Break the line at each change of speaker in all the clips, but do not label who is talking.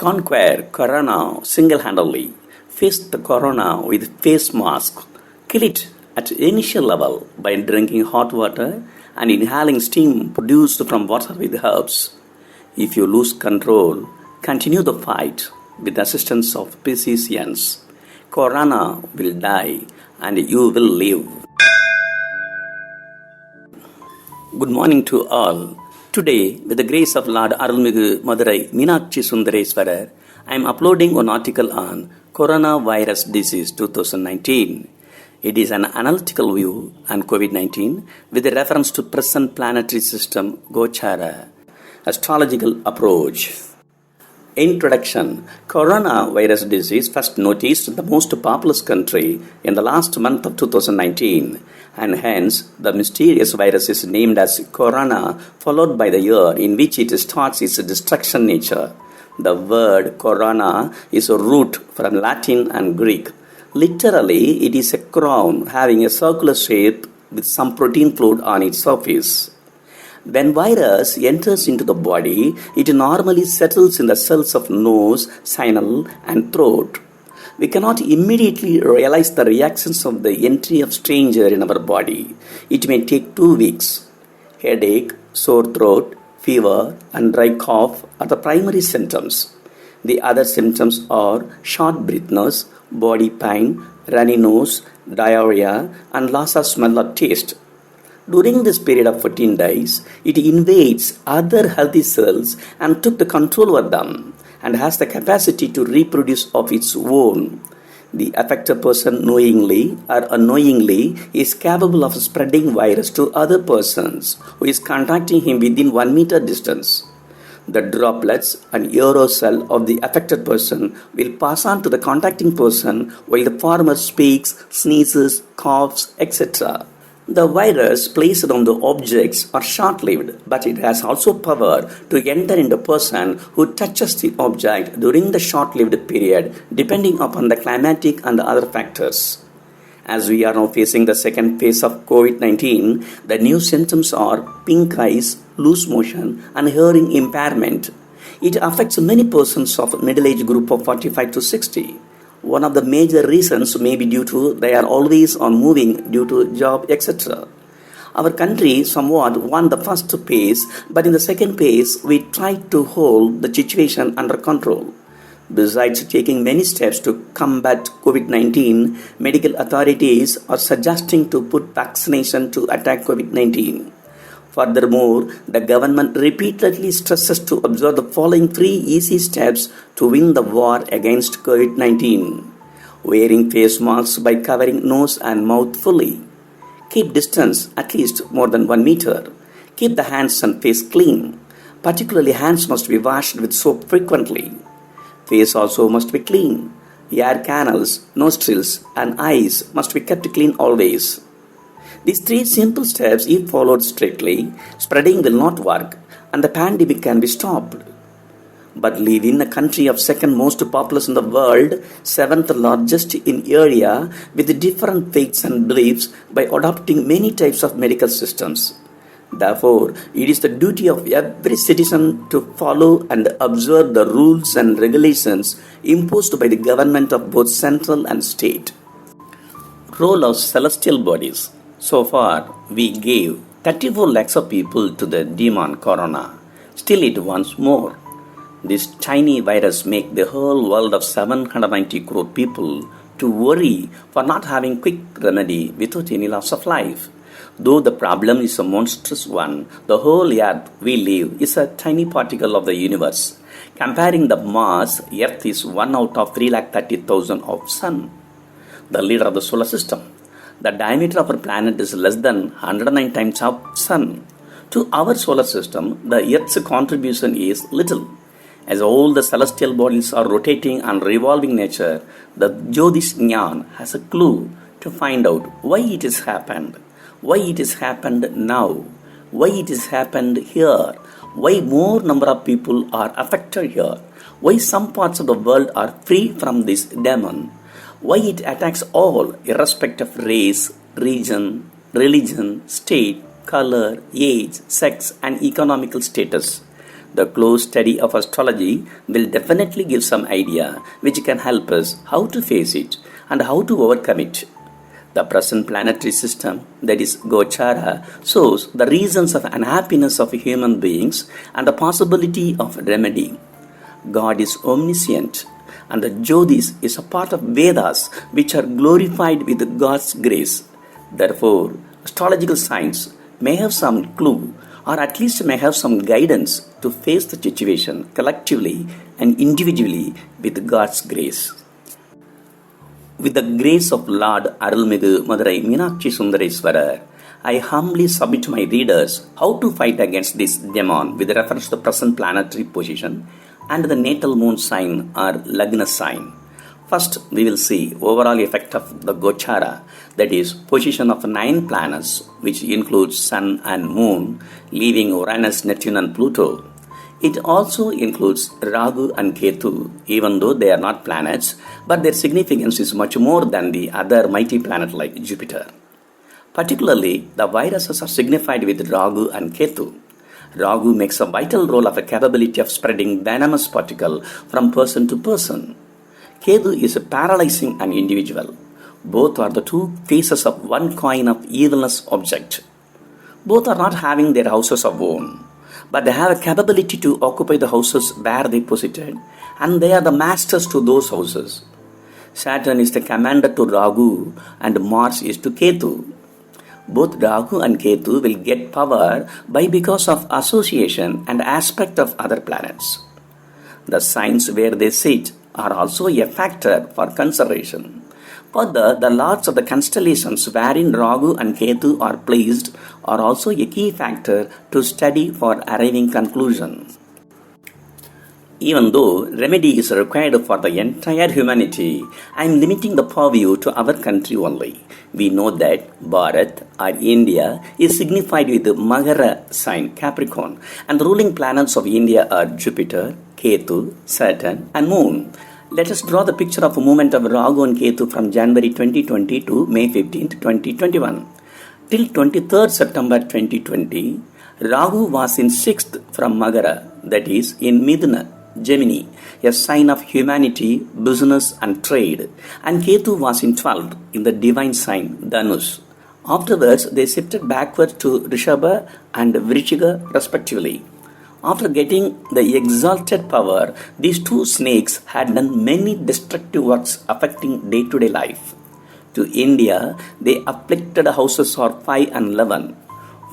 Conquer corona single-handedly. Face the corona with face mask. Kill it at initial level by drinking hot water and inhaling steam produced from water with herbs. If you lose control, continue the fight with the assistance of physicians. Corona will die and you will live. Good morning to all. Today, with the grace of Lord Arulmigu Madurai Meenakshi Sundareswarar, I am uploading an article on Coronavirus Disease 2019. It is an analytical view on COVID-19 with a reference to present planetary system Gochara. Astrological approach. Introduction. Coronavirus disease first noticed in the most populous country in the last month of 2019, and hence the mysterious virus is named as corona, followed by the year in which it starts its destruction nature. The word corona is a root from Latin and Greek. Literally, it is a crown having a circular shape with some protein fluid on its surface. When virus enters into the body, it normally settles in the cells of nose, sinus, and throat. We cannot immediately realize the reactions of the entry of stranger in our body. It may take 2 weeks. Headache, sore throat, fever, and dry cough are the primary symptoms. The other symptoms are short breathness, body pain, runny nose, diarrhea, and loss of smell or taste. During this period of 14 days, it invades other healthy cells and took the control over them and has the capacity to reproduce of its own. The affected person knowingly or unknowingly is capable of spreading virus to other persons who is contacting him within 1 meter distance. The droplets and aerosol of the affected person will pass on to the contacting person while the former speaks, sneezes, coughs, etc. The virus placed on the objects are short-lived, but it has also power to enter into a person who touches the object during the short-lived period, depending upon the climatic and other factors. As we are now facing the second phase of COVID-19, the new symptoms are pink eyes, loose motion, and hearing impairment. It affects many persons of middle-age group of 45 to 60. One of the major reasons may be due to they are always on moving due to job, etc. Our country somewhat won the first phase, but in the second phase, we tried to hold the situation under control. Besides taking many steps to combat COVID-19, medical authorities are suggesting to put vaccination to attack COVID-19. Furthermore, the government repeatedly stresses to observe the following 3 easy steps to win the war against COVID-19. Wearing face masks by covering nose and mouth fully. Keep distance at least more than 1 meter. Keep the hands and face clean. Particularly hands must be washed with soap frequently. Face also must be clean. Air canals, nostrils, and eyes must be kept clean always. These 3 simple steps, if followed strictly, spreading will not work and the pandemic can be stopped. But living in a country of second most populous in the world, 7th largest in area, with different faiths and beliefs by adopting many types of medical systems. Therefore, it is the duty of every citizen to follow and observe the rules and regulations imposed by the government of both central and state. Role of celestial bodies. So far, we gave 34 lakhs of people to the demon corona. Still it wants more. This tiny virus makes the whole world of 790 crore people to worry for not having quick remedy without any loss of life. Though the problem is a monstrous one, the whole earth we live is a tiny particle of the universe. Comparing the mass, earth is 1 out of 330,000 of sun, the leader of the solar system. The diameter of our planet is less than 109 times of sun. To our solar system, the earth's contribution is little. As all the celestial bodies are rotating and revolving nature, the Jyotish Jnana has a clue to find out why it has happened. Why it has happened now, why it has happened here, why more number of people are affected here, why some parts of the world are free from this demon, why it attacks all irrespective of race, region, religion, state, color, age, sex and economical status. The close study of astrology will definitely give some idea which can help us how to face it and how to overcome it. The present planetary system, that is Gochara, shows the reasons of unhappiness of human beings and the possibility of remedy. God is omniscient, and the Jyotis is a part of Vedas which are glorified with God's grace. Therefore, astrological science may have some clue or at least may have some guidance to face the situation collectively and individually with God's grace. With the grace of Lord Arulmigu Madurai Meenakshi Sundareswarar, I humbly submit to my readers how to fight against this demon with reference to the present planetary position and the natal moon sign or Lagna sign. First, we will see overall effect of the Gochara, that is, position of 9 planets, which includes Sun and Moon, leaving Uranus, Neptune and Pluto. It also includes Rahu and Ketu, even though they are not planets, but their significance is much more than the other mighty planet like Jupiter. Particularly, the viruses are signified with Rahu and Ketu. Rahu makes a vital role of a capability of spreading venomous particle from person to person. Ketu is a paralysing an individual. Both are the two faces of one coin of evilness object. Both are not having their houses of own, but they have a capability to occupy the houses where they posited, and they are the masters to those houses. Saturn is the commander to Rahu and Mars is to Ketu. Both Rahu and Ketu will get power because of association and aspect of other planets. The signs where they sit are also a factor for consideration. Further, the lords of the constellations wherein Rahu and Ketu are placed are also a key factor to study for arriving conclusion. Even though remedy is required for the entire humanity, I am limiting the purview to our country only. We know that Bharat or India is signified with the Makara sign Capricorn, and the ruling planets of India are Jupiter, Ketu, Saturn and Moon. Let us draw the picture of a movement of Rahu and Ketu from January 2020 to May 15, 2021. Till 23rd September 2020, Rahu was in 6th from Makara, that is in Midna, Gemini, a sign of humanity, business and trade, and Ketu was in 12th in the divine sign Dhanus. Afterwards, they shifted backward to Rishabha and Vrichika respectively. After getting the exalted power, these two snakes had done many destructive works affecting day-to-day life. To India, they afflicted houses of 5 and 11,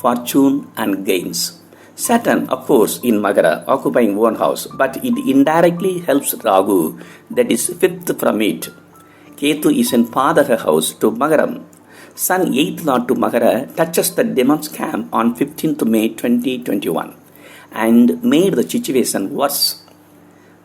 fortune and gains. Saturn, of course, in Makara, occupying one house, but it indirectly helps Rahu, that is 5th from it. Ketu is in father house to Makaram. Sun 8th lord to Makara touches the demon's camp on 15th May 2021 and made the situation worse.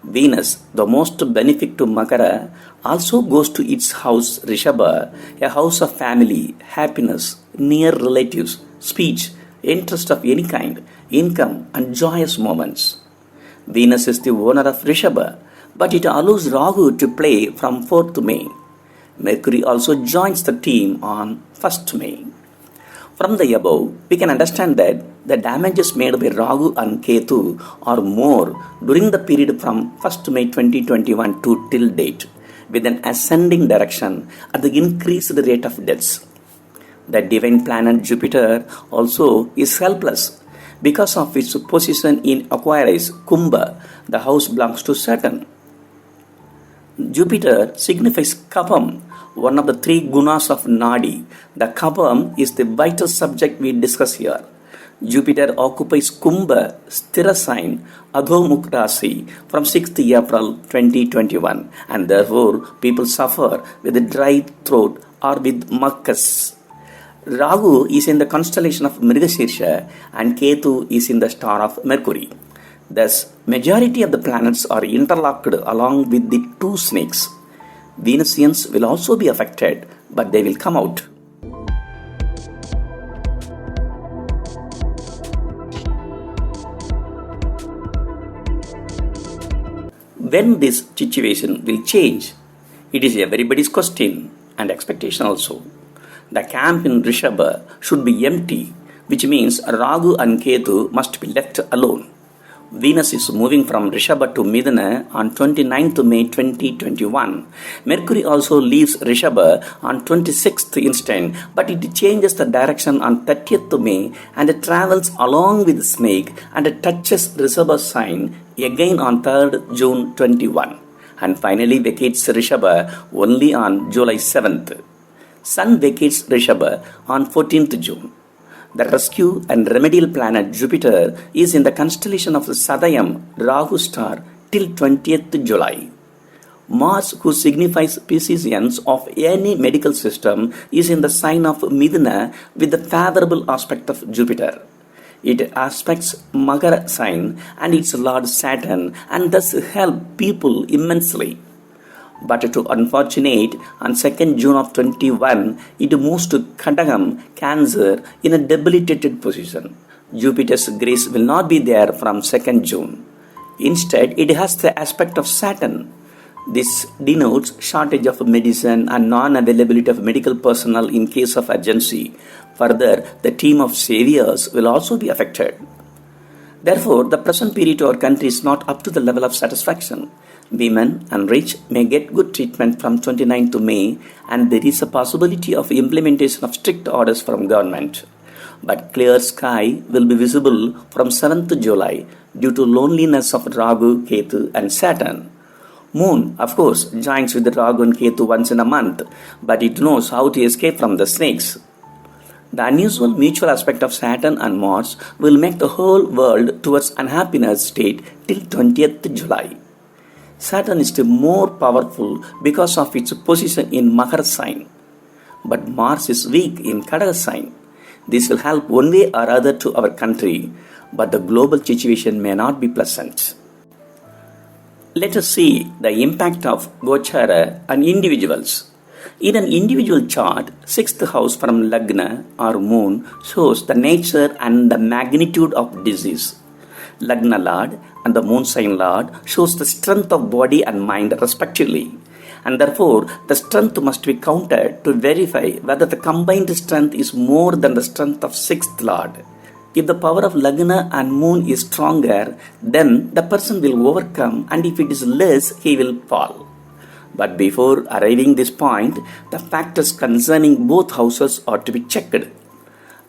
Venus, the most benefit to Makara, also goes to its house Rishabha, a house of family, happiness, near relatives, speech, interest of any kind, income and joyous moments. Venus is the owner of Rishabha, but it allows Rahu to play from 4th May. Mercury also joins the team on 1st May. From the above, we can understand that the damages made by Rahu and Ketu are more during the period from 1st May 2021 to till date, with an ascending direction at the increased rate of deaths. The divine planet Jupiter also is helpless because of its position in Aquarius, Kumbha. The house belongs to Saturn. Jupiter signifies Kapam, one of the 3 gunas of Nadi. The Kapam is the vital subject we discuss here. Jupiter occupies Kumbha, Sthira sign, Adhomukh Rasi from 6th April 2021, and therefore people suffer with a dry throat or with mucus. Rahu is in the constellation of Mrigashirsha and Ketu is in the star of Mercury. Thus, majority of the planets are interlocked along with the 2 snakes. Venusians will also be affected, but they will come out. When this situation will change, it is everybody's question and expectation also. The camp in Rishabha should be empty, which means Rahu and Ketu must be left alone. Venus is moving from Rishabha to Midana on 29th May 2021. Mercury also leaves Rishabha on 26th instant, but it changes the direction on 30th May and it travels along with the snake and it touches Rishabha sign again on 3rd June 21 and finally vacates Rishabha only on July 7th. Sun vacates Rishabha on 14th June. The rescue and remedial planet Jupiter is in the constellation of Sadayam, Rahu star, till 20th July. Mars, who signifies physicians of any medical system, is in the sign of Midana with the favorable aspect of Jupiter. It aspects Makara sign and its lord Saturn and thus help people immensely. But to unfortunate, on 2nd June of 21, it moves to Kadagam, Cancer, in a debilitated position. Jupiter's grace will not be there from 2nd June. Instead, it has the aspect of Saturn. This denotes shortage of medicine and non-availability of medical personnel in case of urgency. Further, the team of saviors will also be affected. Therefore, the present period to our country is not up to the level of satisfaction. Women and rich may get good treatment from 29th May and there is a possibility of implementation of strict orders from government. But clear sky will be visible from 7th July due to loneliness of Rahu, Ketu and Saturn. Moon, of course, joins with Rahu and Ketu once in a month, but it knows how to escape from the snakes. The unusual mutual aspect of Saturn and Mars will make the whole world towards unhappiness state till 20th July. Saturn is still more powerful because of its position in Makara sign. But Mars is weak in Kadaka sign. This will help one way or other to our country, but the global situation may not be pleasant. Let us see the impact of Gochara on individuals. In an individual chart, 6th house from Lagna or Moon shows the nature and the magnitude of disease. Lagna Lord and the Moon sign Lord shows the strength of body and mind respectively. And therefore, the strength must be counted to verify whether the combined strength is more than the strength of 6th Lord. If the power of Lagna and Moon is stronger, then the person will overcome, and if it is less, he will fall. But before arriving this point, the factors concerning both houses are to be checked.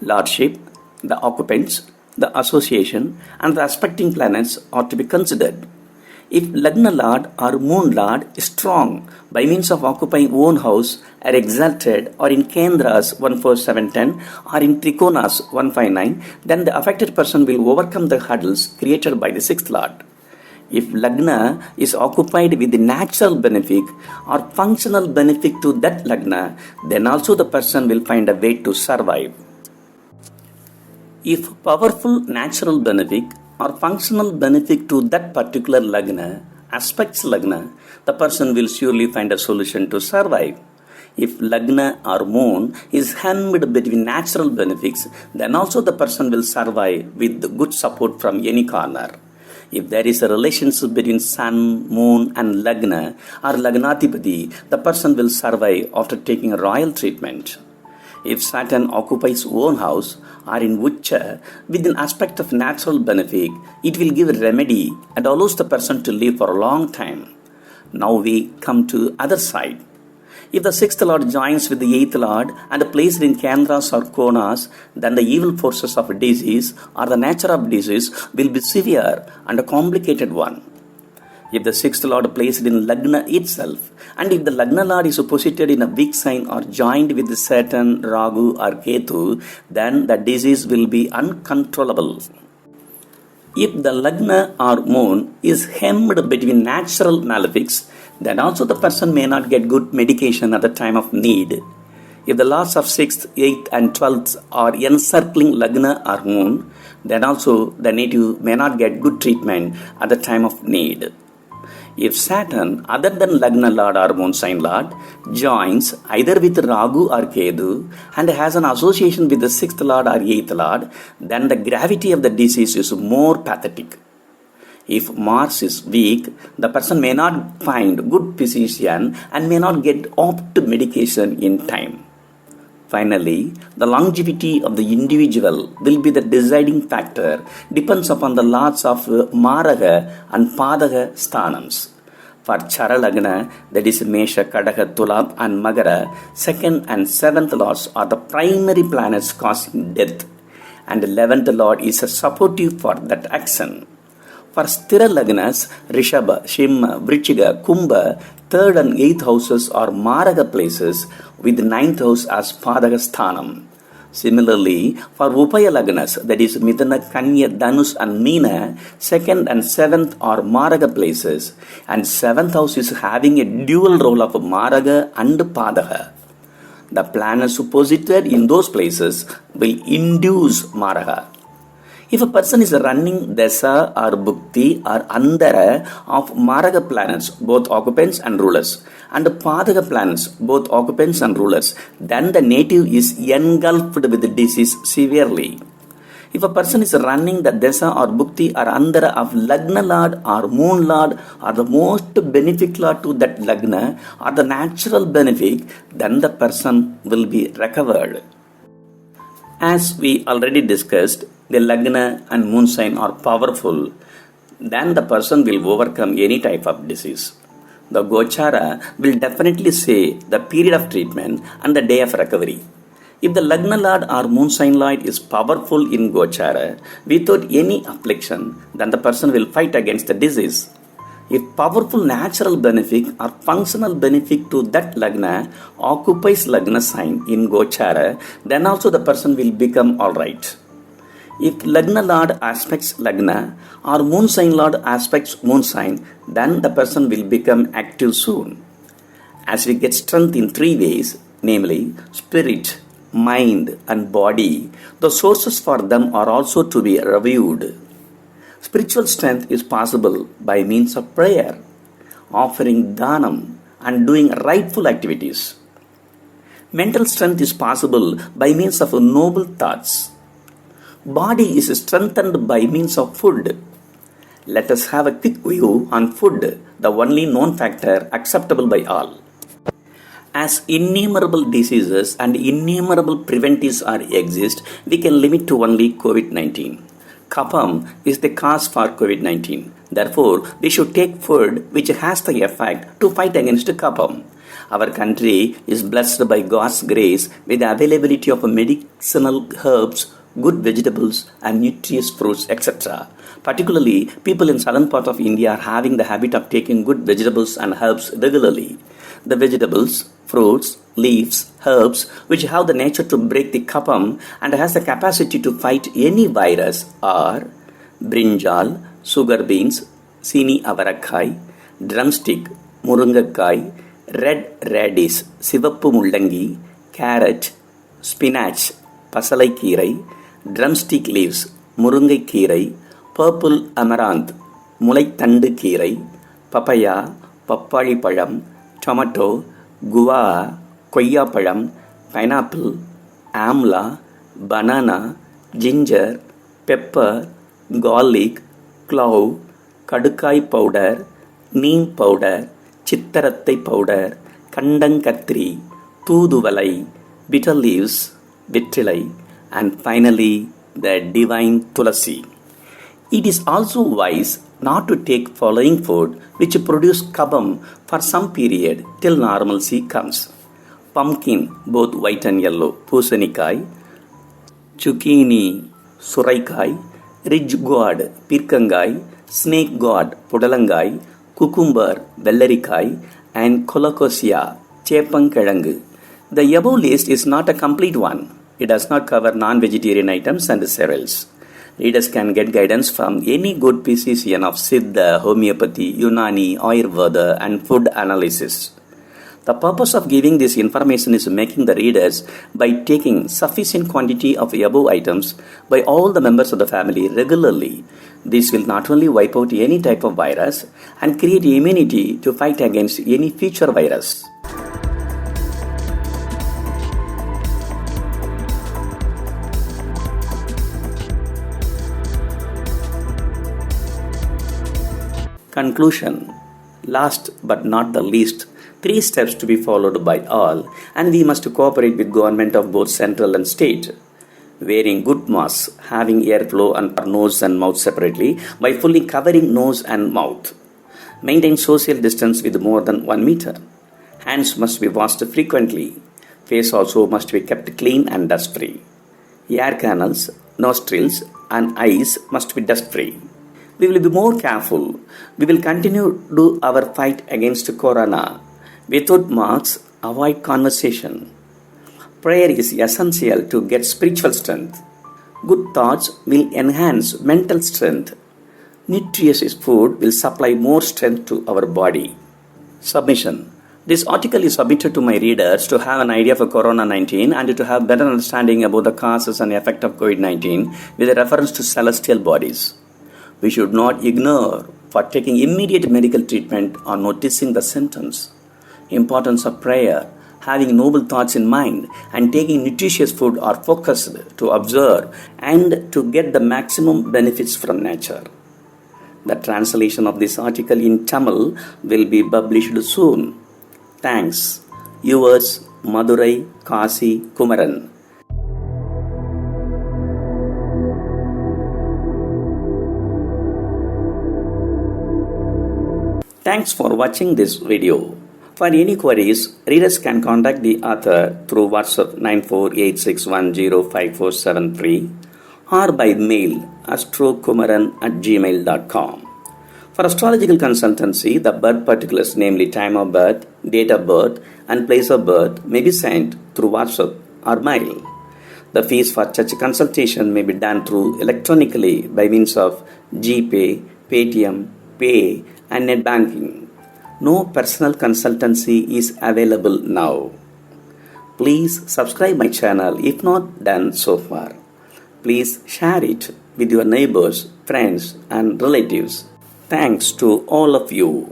Lordship, the occupants, the association, and the aspecting planets are to be considered. If Lagna Lord or Moon Lord is strong by means of occupying own house, are exalted, or in Kendras 14710 or in Trikonas 159, then the affected person will overcome the hurdles created by the 6th Lord. If Lagna is occupied with the natural benefit or functional benefit to that Lagna, then also the person will find a way to survive. If powerful natural benefit or functional benefit to that particular Lagna aspects Lagna, the person will surely find a solution to survive. If Lagna or Moon is hemmed between natural benefits, then also the person will survive with good support from any corner. If there is a relationship between Sun, Moon and Lagna or Lagnatipati, the person will survive after taking a royal treatment. If Saturn occupies own house or in Ucha with an aspect of natural benefit, it will give a remedy and allows the person to live for a long time. Now we come to other side. If the 6th Lord joins with the 8th Lord and placed in Kendras or Konas, then the evil forces of disease or the nature of disease will be severe and a complicated one. If the 6th Lord placed in Lagna itself, and if the Lagna Lord is posited in a weak sign or joined with Saturn, Rahu or Ketu, then the disease will be uncontrollable. If the Lagna or Moon is hemmed between natural malefics, then also the person may not get good medication at the time of need. If the lords of 6th, 8th and 12th are encircling Lagna or Moon, then also the native may not get good treatment at the time of need. If Saturn, other than Lagna Lord or Moon sign Lord, joins either with Rahu or Ketu and has an association with the 6th Lord or 8th Lord, then the gravity of the disease is more pathetic. If Mars is weak, the person may not find good physician and may not get opt medication in time. Finally, the longevity of the individual will be the deciding factor, depends upon the lords of Maraga and Padaga sthanams. For Charalagna, that is Mesha, Kadaga, Tulab and Magara, 2nd and 7th lords are the primary planets causing death, and the 11th lord is a supportive for that action. For Sthira Lagnas, Rishabha, Shimma, Vrichiga, Kumbha, 3rd and 8th houses are Maraga places with 9th house as Padaga sthanam. Similarly, for Upaya Lagnas, that is Mithuna, Kanya, Dhanus and Meena, 2nd and 7th are Maraga places, and 7th house is having a dual role of Maraga and Padaga. The planets posited in those places will induce Maraga. If a person is running Desa or Bhukti or Andara of Maraga planets, both occupants and rulers, and Padaga planets, both occupants and rulers, then the native is engulfed with the disease severely. If a person is running the Desa or Bhukti or Andara of Lagna Lord or Moon Lord or the most benefic Lord to that Lagna or the natural benefic, then the person will be recovered. As we already discussed, the Lagna and Moon sign are powerful, then the person will overcome any type of disease. The Gochara will definitely say the period of treatment and the day of recovery. If the Lagna Lord or Moon sign Lord is powerful in Gochara without any affliction, then the person will fight against the disease. If powerful natural benefic or functional benefic to that Lagna occupies Lagna sign in Gochara, then also the person will become alright. If Lagna Lord aspects Lagna or Moon sign Lord aspects Moon sign, then the person will become active soon. As we get strength in 3 ways, namely spirit, mind and body, the sources for them are also to be reviewed. Spiritual strength is possible by means of prayer, offering dhanam and doing rightful activities. Mental strength is possible by means of noble thoughts. Body is strengthened by means of food. Let us have a quick view on food, the only known factor acceptable by all. As innumerable diseases and innumerable preventives exist, we can limit to only COVID-19. Kapam is the cause for COVID-19. Therefore, we should take food which has the effect to fight against Kapam. Our country is blessed by God's grace with the availability of medicinal herbs, good vegetables and nutritious fruits, etc. Particularly, people in southern part of India are having the habit of taking good vegetables and herbs regularly. The vegetables, fruits, leaves, herbs which have the nature to break the kapam and has the capacity to fight any virus are brinjal, sugar beans, sini avarakai, drumstick, murungakai, red radish, sivappu mullangi, carrot, spinach, pasalai kீரை, drumstick leaves, murungai kீரை, purple amaranth, முளைத்தண்டு கீரை, papaya, பப்பாளி பழம், tomato, guava, கொய்யாப்பழம், pineapple, amla, banana, ginger, pepper, garlic, clove, கடுக்காய் powder, neem powder, சித்தரத்தை powder, கண்டங்கத்திரி, தூதுவளை, bitter leaves, வெற்றிலை, and finally the divine tulasi. It is also wise not to take following food which produce kabam for some period till normalcy comes. Pumpkin, both white and yellow, பூசணிக்காய், zucchini, சுரைக்காய், ridge gourd, பீர்க்கங்காய், snake gourd, புடலங்காய், cucumber, வெள்ளரிக்காய், and colocasia, சேப்பங்கிழங்கு. The above list is not a complete one. It does not cover non-vegetarian items and cereals. Readers can get guidance from any good physician of Siddha, homeopathy, Unani, Ayurveda and food analysis. The purpose of giving this information is making the readers by taking sufficient quantity of above items by all the members of the family regularly. This will not only wipe out any type of virus and create immunity to fight against any future virus. Conclusion. Last but not the least, Three steps to be followed by all, and we must cooperate with government of both central and state. Wearing good masks, having airflow and nose and mouth separately by fully covering nose and mouth. Maintain social distance with more than 1 meter. Hands must be washed frequently. Face also must be kept clean and dust-free. Air canals, nostrils and eyes must be dust-free. We will be more careful. We will continue to do our fight against corona. Without masks, avoid conversation. Prayer is essential to get spiritual strength. Good thoughts will enhance mental strength. Nutritious food will supply more strength to our body. Submission. This article is submitted to my readers to have an idea for Corona-19 and to have better understanding about the causes and effect of COVID-19 with a reference to celestial bodies. We should not ignore for taking immediate medical treatment or noticing the symptoms. Importance of prayer, having noble thoughts in mind, and taking nutritious food are focused to observe and to get the maximum benefits from nature. The translation of this article in Tamil will be published soon. Thanks. Yours, Madurai Kasi Kumaran. Thanks for watching this video. For any queries, readers can contact the author through WhatsApp 9486105473 or by mail astrokumaran@gmail.com. For astrological consultancy, the birth particulars, namely time of birth, date of birth, and place of birth, may be sent through WhatsApp or mail. The fees for such consultation may be done through electronically by means of GPay, Paytm, Pay, and net banking. No personal consultancy is available now. Please subscribe my channel if not done so far. Please share it with your neighbors, friends, and relatives. Thanks to all of you.